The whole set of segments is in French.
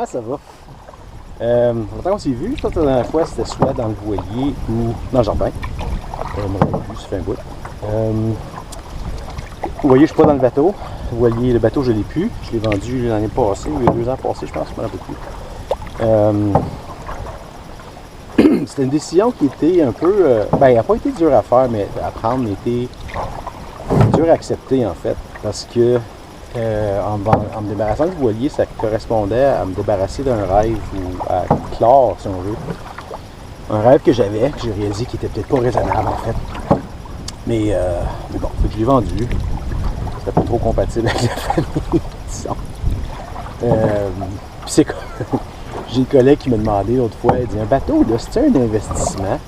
Comment ça va? Longtemps qu'on s'est vu, je pense que la dernière fois c'était soit dans le voilier ou dans le jardin. On m'aurait vu, ça fait un bout. Vous voyez, je suis pas dans le bateau. Le voilier, le bateau, je l'ai plus. Je l'ai vendu l'année passée, ou il y a 2 ans passés, je pense, je ne me rappelle plus. C'était une décision qui était un peu... elle n'a pas été dure à faire, mais à prendre, mais était dure à accepter, en fait. Parce que en me débarrassant du voilier, ça correspondait à me débarrasser d'un rêve ou à clore, si on veut. Un rêve que j'avais, que j'ai réalisé qui était peut-être pas raisonnable, en fait. Mais bon, fait que je l'ai vendu. C'était pas trop compatible avec la famille, disons. Puis c'est comme... J'ai une collègue qui m'a demandé l'autre fois, elle dit, un bateau, là, c'est un investissement?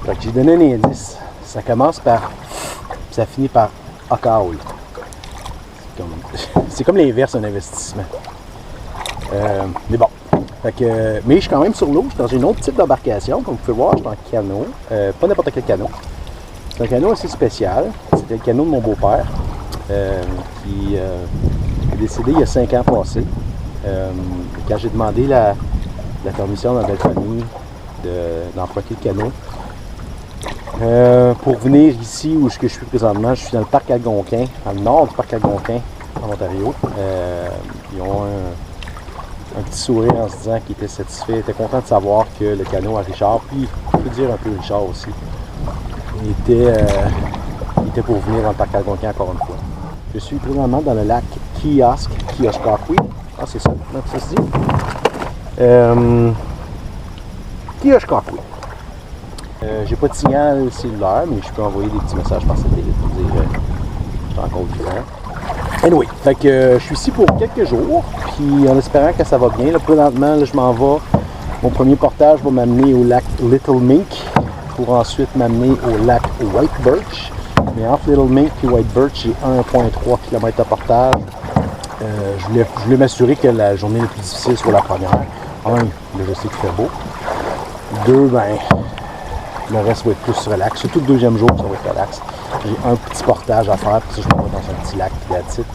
Fait que j'ai donné un indice. Ça commence par... ça finit par Akaol. C'est comme l'inverse d'un investissement. Mais bon. Fait que, mais je suis quand même sur l'eau, je suis dans une autre type d'embarcation. Comme vous pouvez voir, je suis en canot. Pas n'importe quel canot. C'est un canot assez spécial. C'était le canot de mon beau-père, qui est décédé il y a 5 ans passés. Quand j'ai demandé la permission de ma belle famille d'emprunter le canot, pour venir ici où je suis présentement, je suis dans le parc Algonquin, dans le nord du parc Algonquin, en Ontario. Ils ont un petit sourire en se disant qu'ils étaient satisfaits, étaient contents de savoir que le canot à Richard, puis je peux dire un peu Richard aussi, il était pour venir dans le parc Algonquin encore une fois. Je suis présentement dans le lac Kioskawee. Ah, c'est ça, donc ça se dit. Kioskawee. J'ai pas de signal cellulaire, mais je peux envoyer des petits messages par satellite pour dire je suis encore vivant. Anyway, fait que je suis ici pour quelques jours, puis en espérant que ça va bien. Là, présentement, là, je m'en vais. Mon premier portage va m'amener au lac Little Mink, pour ensuite m'amener au lac White Birch. Mais entre Little Mink et White Birch, j'ai 1,3 km de portage. Je voulais m'assurer que la journée la plus difficile soit la première. 1, là, je sais qu'il fait beau. 2, ben, le reste va être plus relax. Surtout le deuxième jour, ça va être relax. J'ai un petit portage à faire, puis ça, je m'en vais dans un petit lac, puis that's it.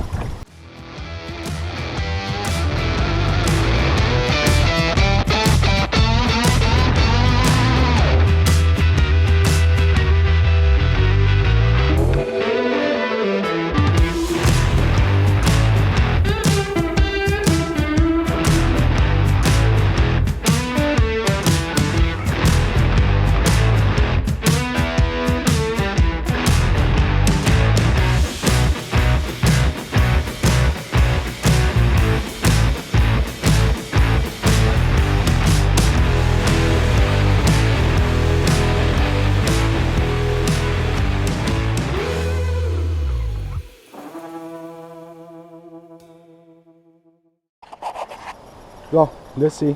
Bon, là c'est...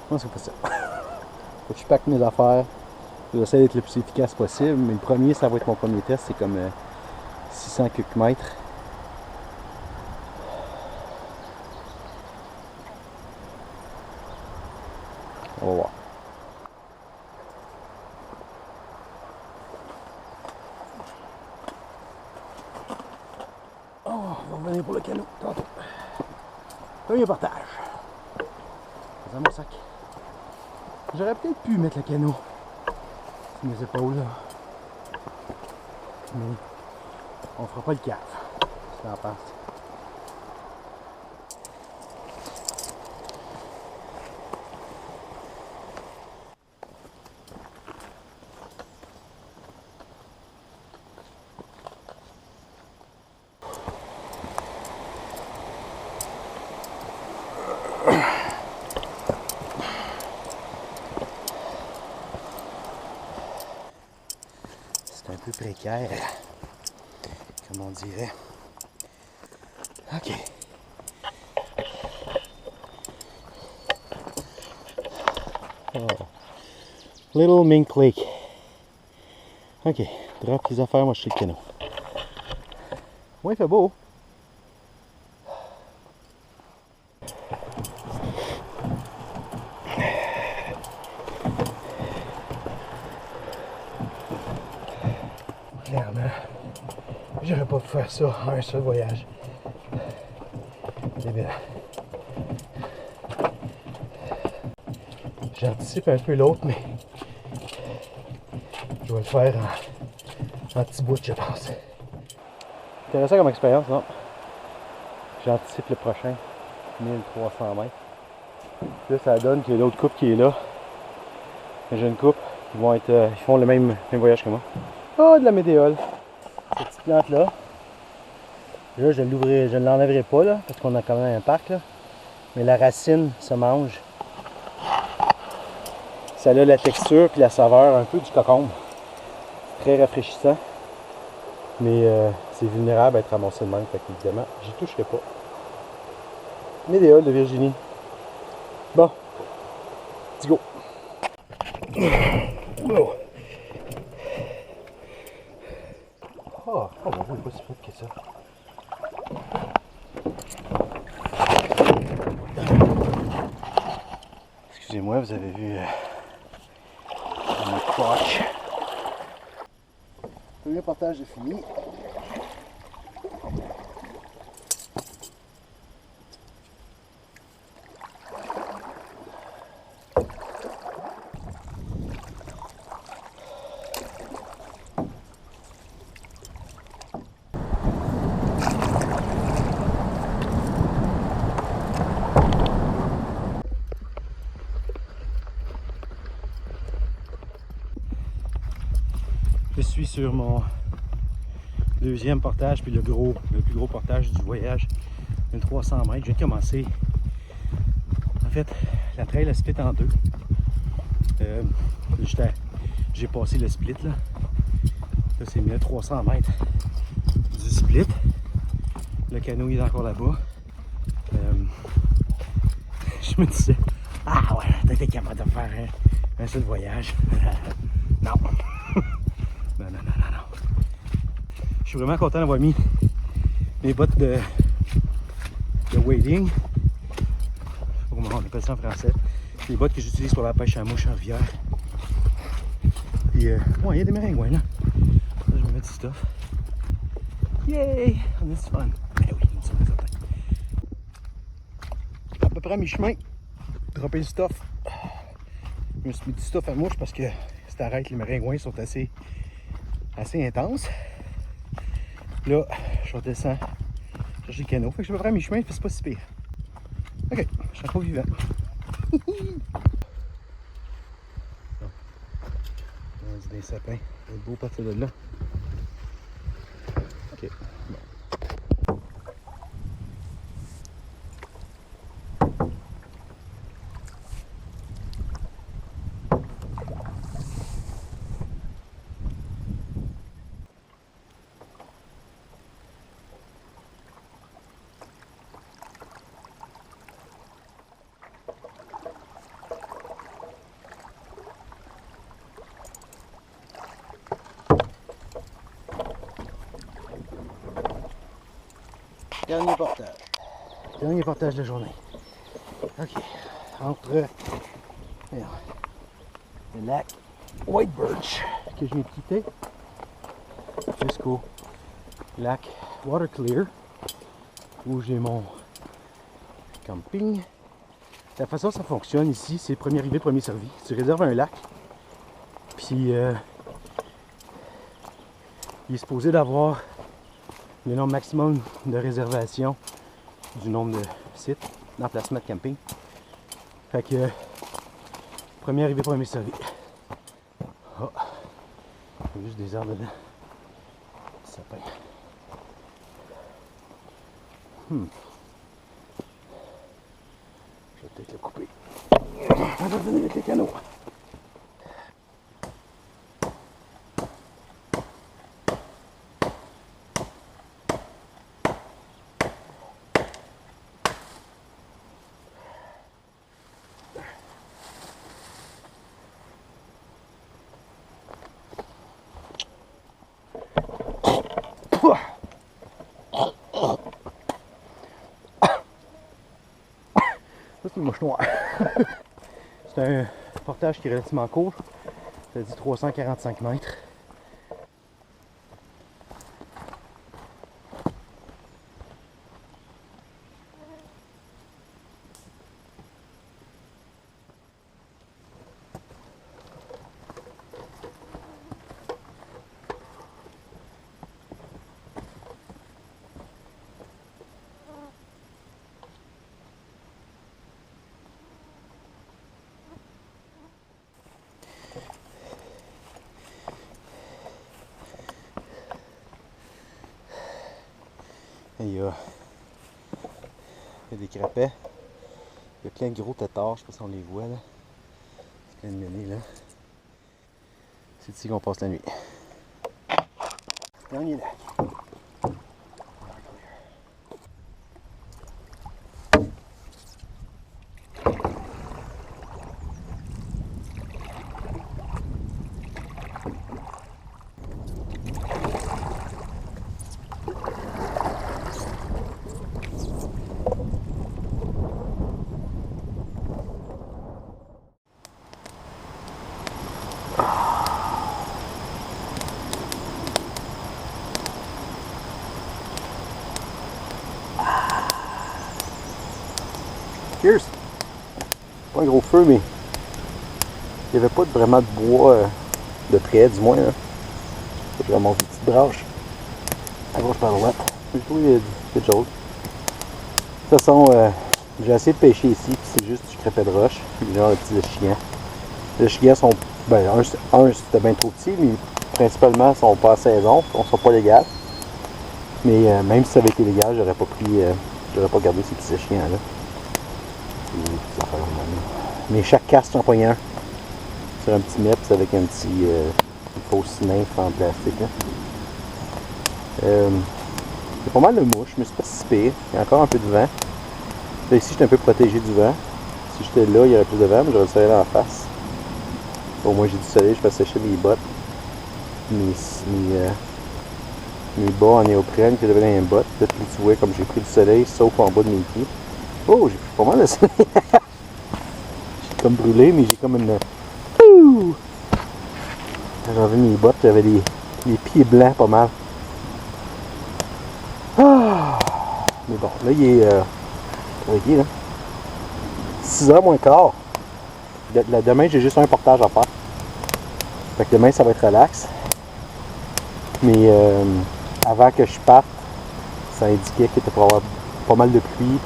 Comment ça fait ça? Faut que je pack mes affaires. J'essaie d'être le plus efficace possible, mais le premier, ça va être mon premier test, c'est comme 600 quelques mètres. On va voir. Oh, on va revenir pour le canot tantôt. Premier portage. Dans mon sac. J'aurais peut-être pu mettre le canot sur mes épaules là. Mais on fera pas le caf. Si t'en penses. C'est un peu précaire, comme on dirait. OK. Oh. Little Mink Lake. OK. Drop les affaires, moi je suis le canot. Ouais, il fait beau. Clairement, j'aurais pas pu faire ça en un seul voyage. C'est bien. J'anticipe un peu l'autre, mais je vais le faire en petits bouts, je pense. Intéressant comme expérience, non? J'anticipe le prochain, 1300 mètres. Là, ça donne qu'il y a l'autre couple qui est là. La jeune couple, ils font le même voyage que moi. Oh, de la médéole. Cette petite plante-là. Là, je ne l'enlèverai pas, là, parce qu'on a quand même un parc, là. Mais la racine se mange. Ça a la texture et la saveur un peu du cocombe. Très rafraîchissant. Mais c'est vulnérable à être ramassé de même. Fait qu'évidemment, j'y toucherai pas. Médéole de Virginie. Bon. Let's go. Oh. Oh, mon Dieu, il n'est pas si vite que ça. Excusez-moi, vous avez vu mon crotch. Le premier portage est fini. Je suis sur mon deuxième portage, puis le plus gros portage du voyage, 1300 mètres. Je viens de commencer. En fait, la trail a split en deux. J'ai passé le split là. Là, c'est 1300 mètres du split. Le canot il est encore là-bas. Je me disais, ah ouais, t'étais capable de faire un seul voyage. Non. Non. Je suis vraiment content d'avoir mis mes bottes de wading. Comment on appelle ça en français? Les bottes que j'utilise pour la pêche à mouche en rivière. Puis, ouais, il y a des maringouins là. Là, je vais mettre du stuff. Yay! On a du fun. Ben oui, on est certain. À peu près à mi-chemin, dropper le stuff. Je me suis mis du stuff à mouche parce que si t'arrêtes, les maringouins sont assez intenses. Là, je redescends chercher le canot. Fait que je suis à peu près à mi-chemin, c'est pas si pire. Ok, je suis encore vivant. On a des sapins. C'est beau partir de là. Ok, bon. Dernier portage. Dernier portage de la journée. Ok. Entre le lac White Birch que je viens de quitter jusqu'au lac Water Clear où j'ai mon camping. La façon dont ça fonctionne ici, c'est premier arrivé, premier servi. Tu réserves un lac, puis il est supposé d'avoir le nombre maximum de réservations du nombre de sites d'emplacement de camping. Fait que premier arrivé, premier servi. Oh, il y a juste des arbres dedans. Sapin. Je vais peut-être le couper. On va revenir avec les canaux. Ça, c'est une mouche noire. C'est un portage qui est relativement court. Ça dit 345 mètres. Et il y a des crapets. Il y a plein de gros têtards, je sais pas si on les voit là. Plein de menés là. C'est ici qu'on passe la nuit. Dernier lac. Cheers! Pas un gros feu, mais il n'y avait pas vraiment de bois de près, du moins. Je vais monter une petite branche à gauche par droite. J'ai trouvé quelque chose. De toute façon, j'ai essayé de pêcher ici, puis c'est juste du crépet de roche, puis genre des petits échiants. Les échiants sont, ben, un c'était bien trop petit, mais principalement, ils sont pas à saison, ils sont pas légaux. Mais même si ça avait été légal, j'aurais pas gardé ces petits échiants-là. Mais chaque casse, j'en pognais un. Sur un petit meps avec un petit une fausse nymphe en plastique. Là. Il y a pas mal de mouches, mais c'est pas si pire. Il y a encore un peu de vent. Là, ici, j'étais un peu protégé du vent. Si j'étais là, il y aurait plus de vent, mais j'aurais le soleil en face. Au moins, j'ai du soleil, je fais sécher mes bottes. Mes bas en néoprène que j'avais dans les bottes. Là, tu vois comme j'ai pris du soleil, sauf en bas de mes pieds. Oh, j'ai pris pas mal de soleil. J'ai comme brûlé, mais j'ai comme une... J'avais mes bottes, j'avais les pieds blancs pas mal. Ah! Mais bon, là il est... voyez là. 6h moins quart. Demain j'ai juste un portage à faire. Fait que demain ça va être relax. Mais avant que je parte, ça indiquait qu'il était pour avoir pas mal de pluie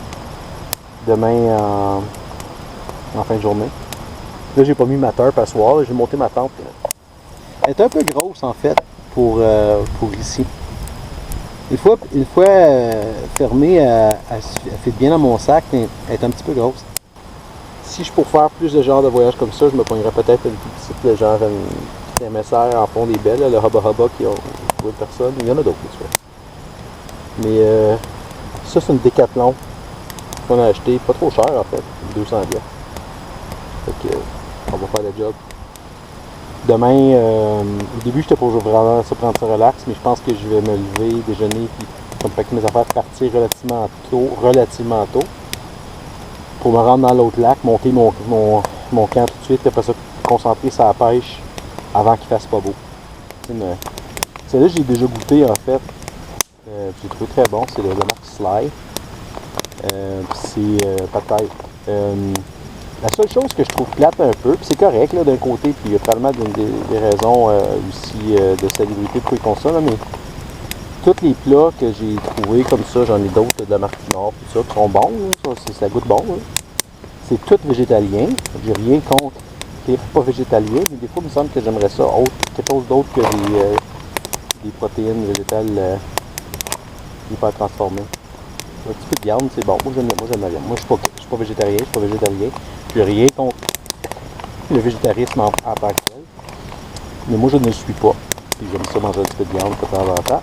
demain en fin de journée. Là j'ai pas mis ma tarp à soir, j'ai monté ma tente. Elle est un peu grosse en fait pour ici. Une fois fermée, elle fait bien dans mon sac, mais elle est un petit peu grosse. Si je pourrais faire plus de genres de voyages comme ça, je me pognerais peut-être une petite petite, le genre une MSR en fond des belles, là, le Hubba Hubba qui ont beaucoup de personnes. Il y en a d'autres, tu vois. Mais ça c'est une Décathlon qu'on a acheté, pas trop cher en fait, 200 $. Fait que on va faire le job. Demain, au début, j'étais pour vraiment ça prendre ça relax, mais je pense que je vais me lever, déjeuner, puis comme fait que mes affaires partir relativement tôt, pour me rendre dans l'autre lac, monter mon camp tout de suite, après ça, concentrer sur la pêche avant qu'il fasse pas beau. Celle-là, j'ai déjà goûté en fait. J'ai trouvé très bon, c'est le marque Sly. C'est pâte. La seule chose que je trouve plate un peu, puis c'est correct là, d'un côté, puis il y a probablement des raisons aussi de salubrité pour qu'on ça, là, mais tous les plats que j'ai trouvés comme ça, j'en ai d'autres de la marque Nord, tout ça, qui sont bons, là, ça goûte bon. Là. C'est tout végétalien, j'ai rien contre les pas végétaliens, mais des fois il me semble que j'aimerais ça quelque chose d'autre que des protéines végétales hyper transformées. Un petit peu de viande, c'est bon. Moi, j'aime rien. Moi, je suis pas végétarien, je suis pas végétalien. Je n'ai rien contre le végétarisme en tant que tel. Mais moi, je ne le suis pas. Puis j'aime ça manger un petit peu de viande de temps en temps.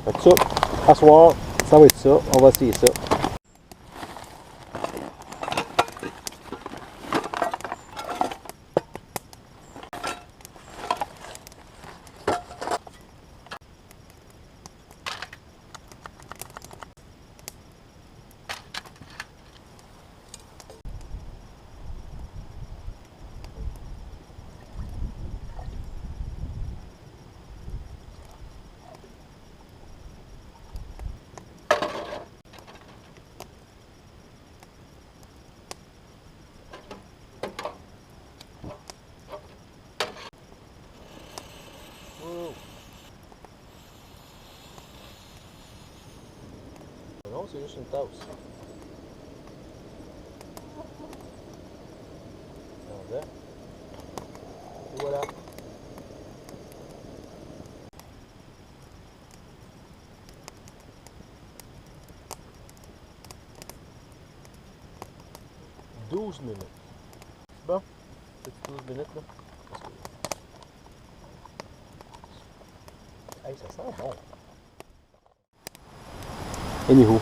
Fait que ça, à soir, ça va être ça. On va essayer ça. Non, c'est juste une tasse. Et voilà. 12 minutes. Bon, c'est 12 minutes là. Parce que... Hey, ça sent bon. Anywho.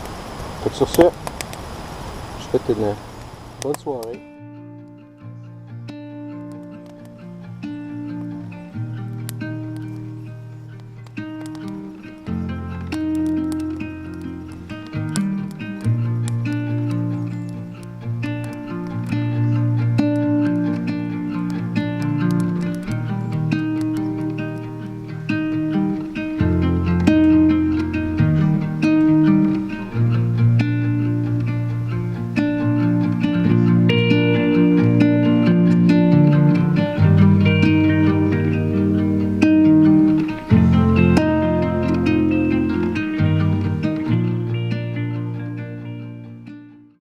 Fait que sur ce, je te souhaite une bonne soirée.